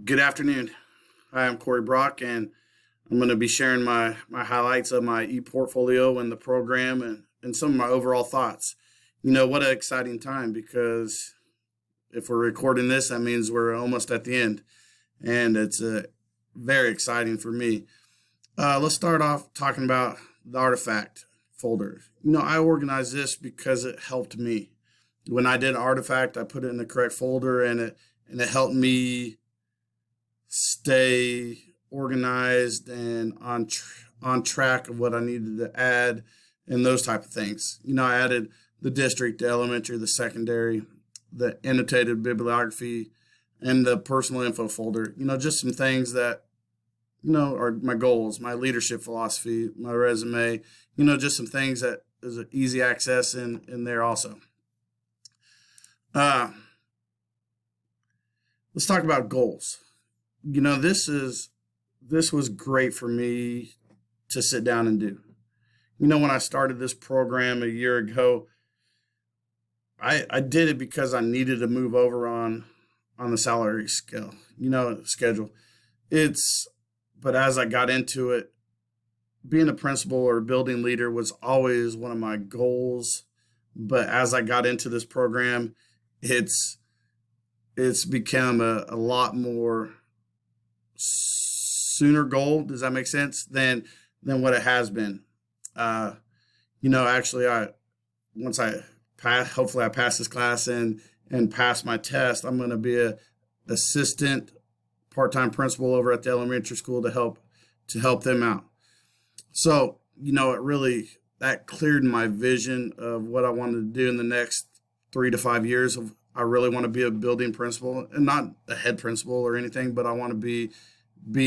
Good afternoon. Hi, I'm Corey Brock, and I'm going to be sharing my highlights of my e-portfolio and the program and some of my overall thoughts. What an exciting time because if we're recording this, that means we're almost at the end, and it's very exciting for me. Let's start off talking about the artifact folder. I organized this because it helped me. When I did an artifact, I put it in the correct folder, and it helped me stay organized and on track of what I needed to add and those type of things. I added the district, the elementary, the secondary, the annotated bibliography, and the personal info folder. Just some things that are my goals, my leadership philosophy, my resume. Just some things that is easy access in there also. Let's talk about goals. This was great for me to sit down and do. When I started this program a year ago, I did it because I needed to move over on the salary schedule. But as I got into it, being a principal or building leader was always one of my goals. But as I got into this program, it's become a lot more sooner goal. Does that make sense? Than what it has been. Actually, once I pass, hopefully I pass this class and pass my test, I'm going to be a assistant part-time principal over at the elementary school to help them out. So, it really, that cleared my vision of what I wanted to do in the next 3 to 5 years. I really want to be a building principal, and not a head principal or anything, but I want to be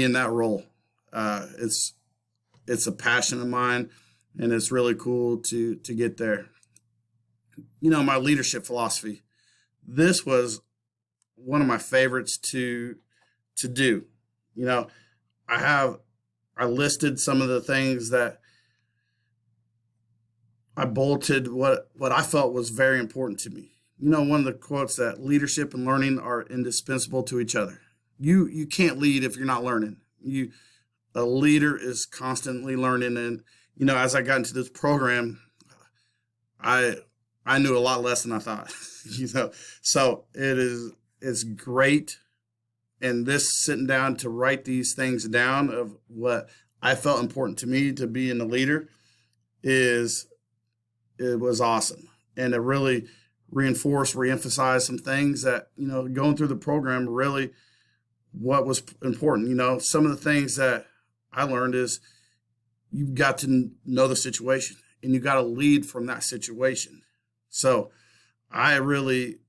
in that role. It's a passion of mine, and it's really cool to get there. My leadership philosophy. This was one of my favorites to do. I listed some of the things that I bolted what I felt was very important to me. One of the quotes that leadership and learning are indispensable to each other. You can't lead if you're not learning. A leader is constantly learning, and as I got into this program, I knew a lot less than I thought. So it's great. And this sitting down to write these things down of what I felt important to me to be in a leader it was awesome. And it really reemphasized some things that, going through the program, really what was important. Some of the things that I learned is you've got to know the situation and you got to lead from that situation. So I really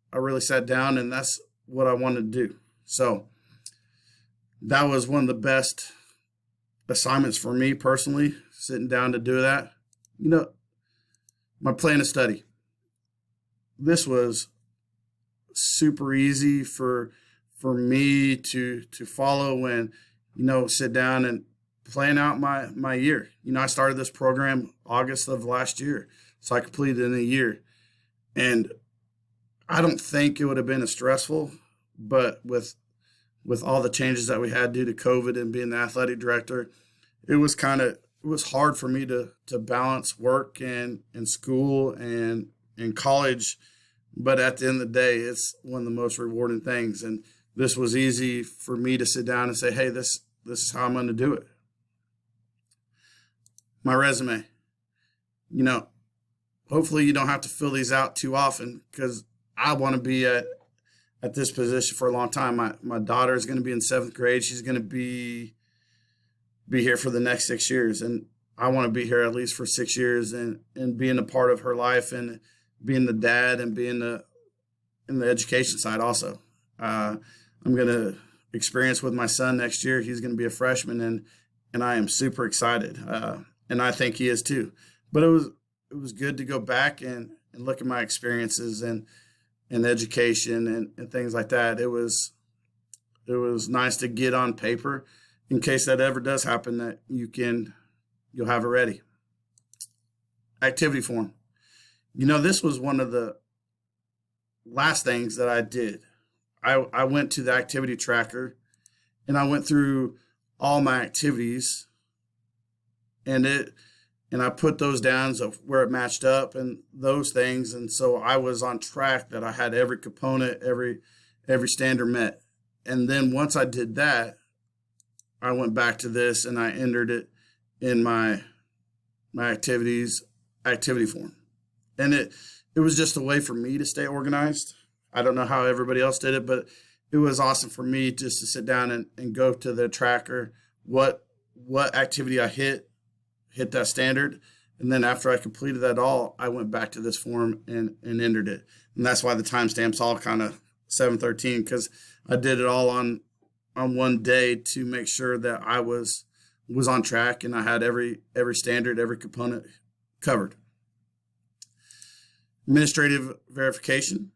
sat down, and that's what I wanted to do. So that was one of the best assignments for me personally, sitting down to do that. My plan of study. This was super easy for me to follow and, sit down and plan out my year. I started this program August of last year, so I completed it in a year. And I don't think it would have been as stressful, but with all the changes that we had due to COVID and being the athletic director, it was hard for me to balance work and school and college. But at the end of the day, it's one of the most rewarding things. And this was easy for me to sit down and say, hey, this is how I'm going to do it. My resume. Hopefully you don't have to fill these out too often, because I want to be at this position for a long time. My daughter is going to be in 7th grade. She's going to be here for the next 6 years. And I want to be here at least for 6 years and being a part of her life and being the dad and being in the education side also. I'm going to experience with my son next year. He's going to be a freshman, and I am super excited. And I think he is too. But it was good to go back and look at my experiences and education and things like that. It was nice to get on paper in case that ever does happen, that you'll have it ready. Activity form. This was one of the last things that I did. I went to the activity tracker and I went through all my activities, and I put those down of where it matched up and those things. And so I was on track that I had every component, every standard met. And then once I did that, I went back to this and I entered it in my activity form. And it was just a way for me to stay organized. I don't know how everybody else did it, but it was awesome for me just to sit down and go to the tracker, what activity I hit that standard. And then after I completed that all, I went back to this form and entered it. And that's why the timestamp's all kind of 713, because I did it all on one day to make sure that I was on track and I had every standard, every component covered. Administrative verification.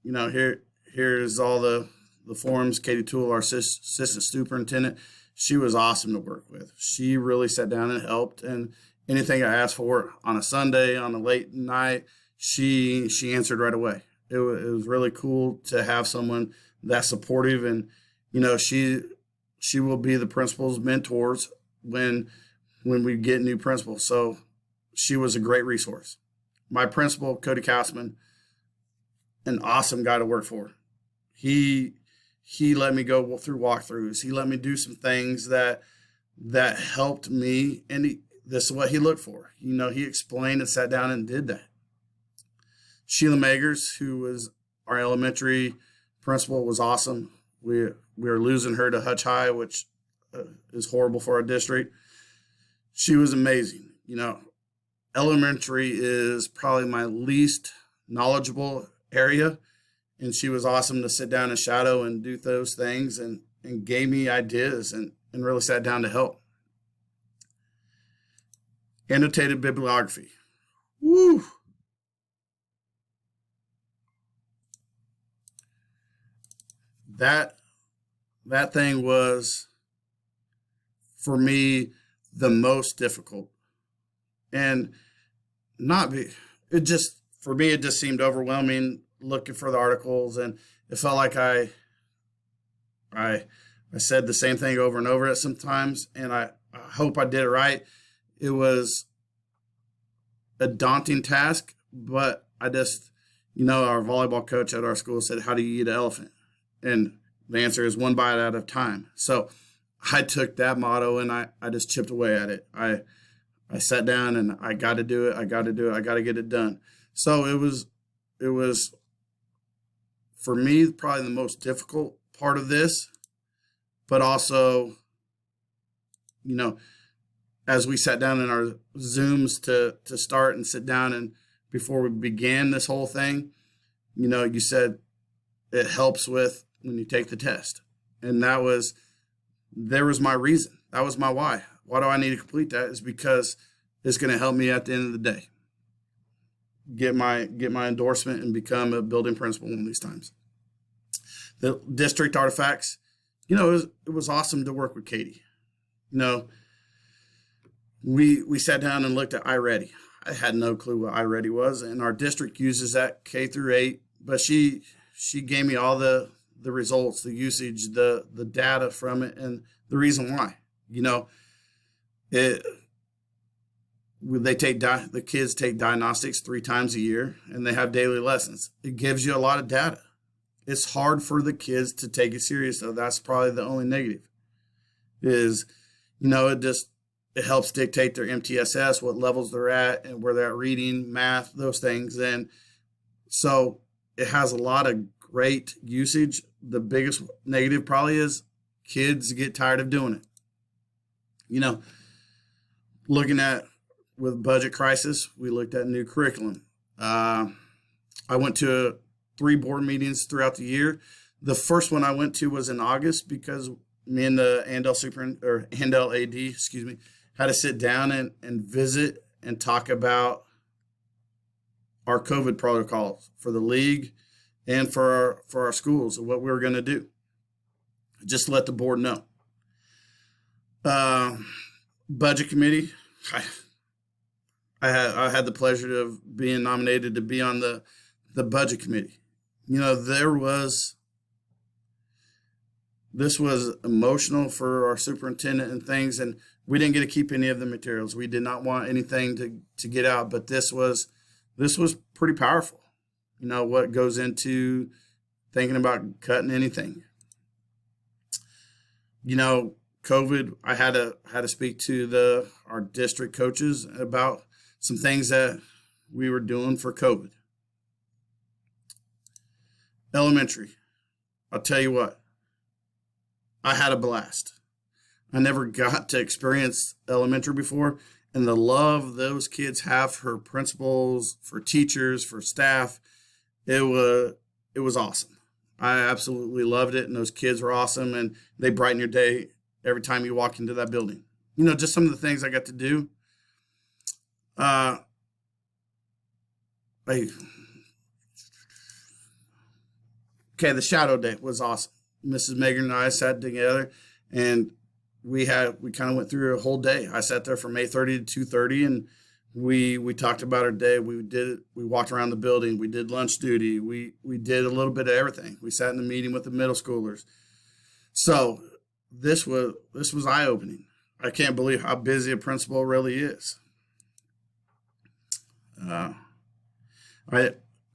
Here's all the forms. Katie Toole, our assistant superintendent, she was awesome to work with. She really sat down and helped, and anything I asked for on a Sunday, on a late night, she answered right away. It was really cool to have someone that supportive, and she will be the principal's mentors when we get new principals. So she was a great resource. My principal, Cody Kausman, an awesome guy to work for. He let me go through walkthroughs. He let me do some things that helped me, and this is what he looked for. He explained and sat down and did that. Sheila Magers, who was our elementary principal, was awesome. We are losing her to Hutch High, which is horrible for our district. She was amazing. Elementary is probably my least knowledgeable area, and she was awesome to sit down and shadow and do those things and gave me ideas and really sat down to help. Annotated bibliography. Woo! That thing was, for me, the most difficult. And for me, it just seemed overwhelming looking for the articles, and it felt like I said the same thing over and over at sometimes, and I hope I did it right. It was a daunting task, but I just, our volleyball coach at our school said, "How do you eat an elephant?" And the answer is one bite at a time. So I took that motto and I just chipped away at it. I sat down and I got to do it. I got to do it. I got to get it done. So it was for me probably the most difficult part of this, but also, as we sat down in our Zooms to start and sit down, and before we began this whole thing, you said it helps with when you take the test. And there was my reason. That was my why. Why do I need to complete that? Is because it's going to help me at the end of the day get my endorsement and become a building principal one of these times. The district artifacts, it was awesome to work with Katie. We sat down and looked at iReady. I had no clue what iReady was, and our district uses that K through 8, but she gave me all the results, the usage, the data from it, and the reason why. The kids take diagnostics 3 times a year, and they have daily lessons. It gives you a lot of data. It's hard for the kids to take it serious, though. That's probably the only negative. It helps dictate their MTSS, what levels they're at, and where they're at reading, math, those things. And so it has a lot of great usage. The biggest negative probably is kids get tired of doing it. Looking at, with budget crisis, we looked at new curriculum. I went to 3 board meetings throughout the year. The first one I went to was in August because me and the Handel AD, had to sit down and visit and talk about our COVID protocols for the league and for our schools and what we were going to do. Just let the board know. Budget committee. I had the pleasure of being nominated to be on the budget committee. There was This was emotional for our superintendent and things, and we didn't get to keep any of the materials. We did not want anything to get out, but this was pretty powerful. You know what goes into thinking about cutting anything. You know, COVID, I had to speak to our district coaches about some things that we were doing for COVID. Elementary, I'll tell you what, I had a blast. I never got to experience elementary before, and the love those kids have for principals, for teachers, for staff, it was awesome. I absolutely loved it, and those kids were awesome, and they brighten your day every time you walk into that building. You know, just some of the things I got to do. Uh, I, okay, the shadow day was awesome. Mrs. Megan and I sat together, and we kind of went through a whole day. I sat there from 8:30 to 2:30, and we talked about our day. We walked around the building. We did lunch duty. We did a little bit of everything. We sat in the meeting with the middle schoolers. So this was eye opening. I can't believe how busy a principal really is. I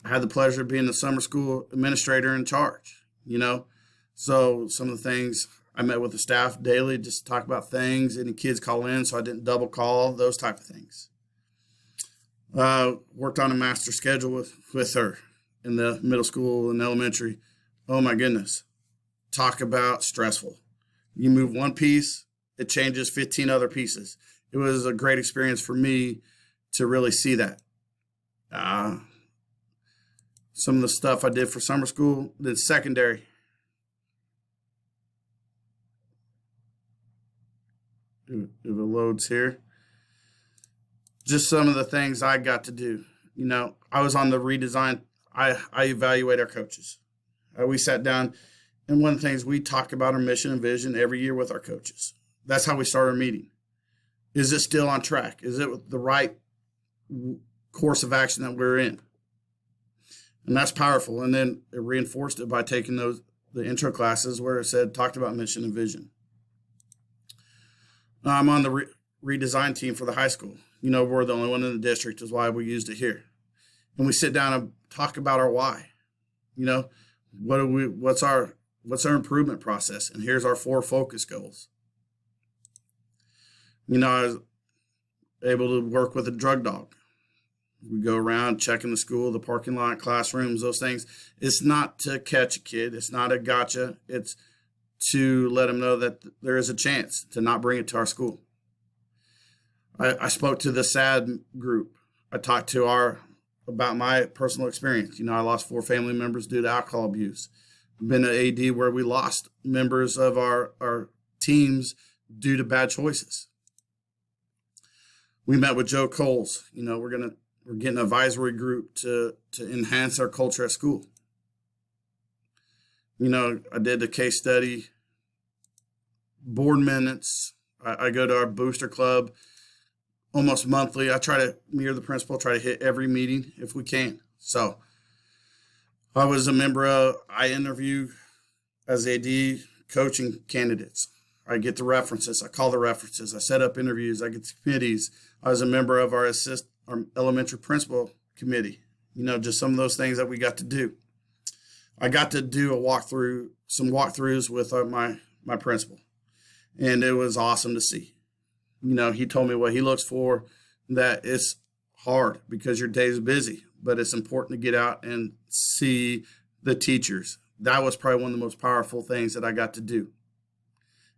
had the pleasure of being the summer school administrator in charge. You know, so some of the things, I met with the staff daily just to talk about things. Any kids call in, so I didn't double call, those type of things. Worked on a master schedule with her in the middle school and elementary. Oh my goodness. Talk about stressful. You move one piece, it changes 15 other pieces. It was a great experience for me to really see that. Some of the stuff I did for summer school, did secondary. If it loads here. Just some of the things I got to do. You know, I was on the redesign. I evaluate our coaches. We sat down, and one of the things we talk about our mission and vision every year with our coaches. That's how we start our meeting. Is it still on track? Is it the right course of action that we're in? And that's powerful. And then it reinforced it by taking the intro classes where it talked about mission and vision. I'm on the redesign team for the high school. You know, we're the only one in the district, is why we used it here. And we sit down and talk about our why. You know, what's our improvement process? And here's our 4 focus goals. You know, I was able to work with a drug dog. We go around checking the school, the parking lot, classrooms, those things. It's not to catch a kid. It's not a gotcha. It's to let them know that there is a chance to not bring it to our school. I spoke to the SAD group. I talked to about my personal experience. You know, I lost 4 family members due to alcohol abuse. Been an AD where we lost members of our teams due to bad choices. We met with Joe Coles. You know, we're getting an advisory group to enhance our culture at school. You know, I did the case study, board minutes. I go to our booster club almost monthly. I try to mirror the principal, try to hit every meeting if we can. So I was a member of, I interview as AD coaching candidates. I get the references. I call the references. I set up interviews. I get the committees. I was a member of our elementary principal committee. You know, just some of those things that we got to do. I got to do some walkthroughs with my principal, and it was awesome to see. You know, he told me what he looks for, that it's hard because your day is busy, but it's important to get out and see the teachers. That was probably one of the most powerful things that I got to do.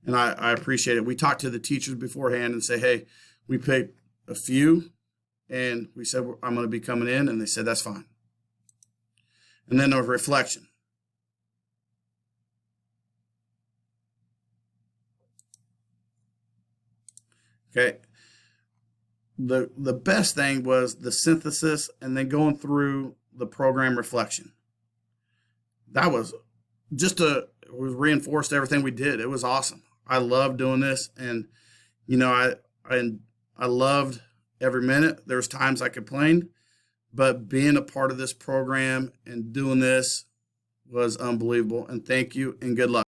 And I appreciate it. We talked to the teachers beforehand and say, hey, we picked a few, and we said, I'm going to be coming in, and they said, that's fine. And then a reflection. Okay. The best thing was the synthesis and then going through the program reflection. That was it reinforced everything we did. It was awesome. I loved doing this, and you know, I loved every minute. There was times I complained, but being a part of this program and doing this was unbelievable. And thank you and good luck.